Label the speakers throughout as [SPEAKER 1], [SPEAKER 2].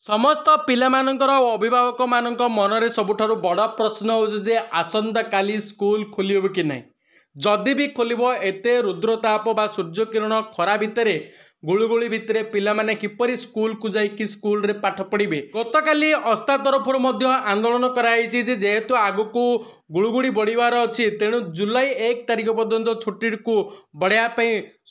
[SPEAKER 1] समस्त पिलामानंकर और अभिभावक मानक मनरे सबुठारु बड़ प्रश्न हो जे आसंता काली स्कूल खोलियो कि नहीं। जदि भी खोलिबो एते रुद्रताप बा सूर्य किरण खरा भितरे गुळुगुळी भितरे पिला माने किपरि स्कूल को जाइकि स्कूल रे पाठ पढ़िबे। गतकाली अस्था तरफरु मध्य आंदोलन कराई जे जेहेतु आगकू गुळुगुळी बढ़िबार अछि तेणु जुलाई 1 तारिख पर्यंत छुट्टी को बढ़िया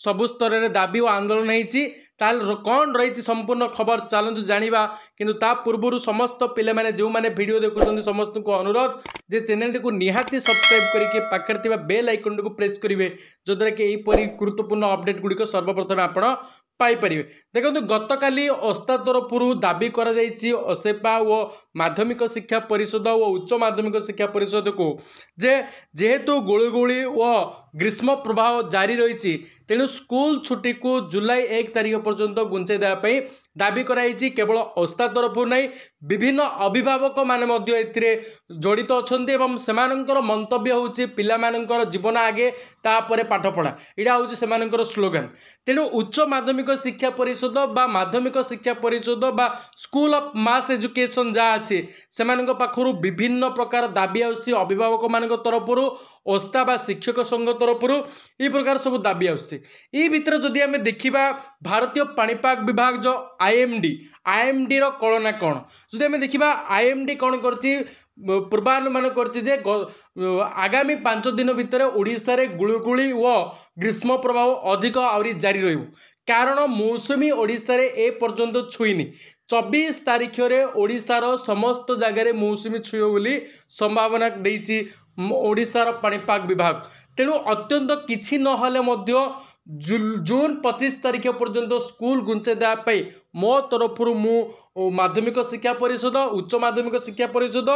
[SPEAKER 1] सबु स्तर रे दाबी और आंदोलन होईछि। ताल कौन रही संपूर्ण खबर चलतु जानिबा। किंतु ता पूर्व समस्त पिले माने जो माने वीडियो देखुछन समस्त को अनुरोध जे चैनल को निहाती सब्सक्राइब करके पाखर थिबा बेल आइकन को प्रेस करिवे जदरा कि एही परि गुरुत्वपूर्ण अपडेट गुडी सर्वप्रथम आपण पाइपर। देखो गतकाली अस्था तरफर दाबी करा जाइछि असेपा और माध्यमिक शिक्षा परिषद और उच्च माध्यमिक शिक्षा परिषद को जेहेतु गुळुगुळी और ग्रीष्म प्रभाव जारी रही तेणु स्कूल छुट्टी को जुलाई 1 तारिख पर्यंत घुंचाई देवाई दाबी कराई। केवल अस्था तरफ नहीं विभिन्न अभिभावक माने मध्य एथिरे जड़ित अछंती एवं सेमानंकर मंतव्य होउछि पिलामानंकर जीवन आगे तापरे पाठ पढ़ा इडा होउछि सेमानंकर स्लोगान। तेणु उच्च माध्यमिक शिक्षा परिषद बा माध्यमिक शिक्षा परिषद बा स्कूल ऑफ मास एजुकेशन जहाँ अच्छे से पाखु विभिन्न प्रकार दाबी आसी अभिभावक मान तरफर अस्था बा शिक्षक संघ तरफर ये प्रकार सब दाबी आसी भितर जदि आम देखा भारतीय पाणीपाग विभाग जो आईएमडी रो कलना कौन जदि आम देखा आईएमडी कौन कर पूर्वानुमान कर आगामी 5 दिन भितर ओडिशा रे गुळुगुळी व ग्रीष्म प्रभाव अधिक आउरी जारी रहिबो कारण मौसुमी ओडिशा रे ए पर्यंत छुईनी। 24 तारिख रे ओडिशार समस्त जगह मौसुमी छुईब बोली संभावना देइछि ओडिशार पाणीपाग विभाग। तेणु अत्यंत किछि नहले मध्य जून 25 तारिख पर्यंत स्कूल घुंचाई देवाई मो तरफ मु माध्यमिक शिक्षा परिषद उच्च माध्यमिक शिक्षा परिषद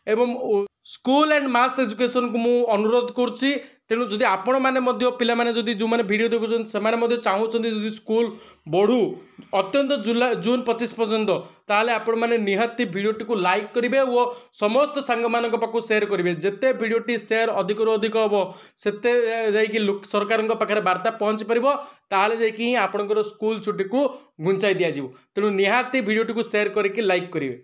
[SPEAKER 1] एवं स्कूल एंड मास एजुकेशन को मु अनुरोध करुच्ची। तेणु जदि आपण मैंने पिला माने जदि जो मैंने वीडियो देखुन से चाहते जदि स्कूल बढ़ू अत्यंत जून 25 पर्यंत ताले आपण मैंने निहाती वीडियोटी को लाइक करेंगे और समस्त सांग मान पाखु शेयर करेंगे। जिते वीडियोटी शेयर अधिक अधिक हम से सरकार पाखे वार्ता पहुँची पार ताले जाकि आपणकर स्कूल छुट्टी को घुंचाई दिज्व। तेणु निहाती वीडियोटी को शेयर करके लाइक करेंगे।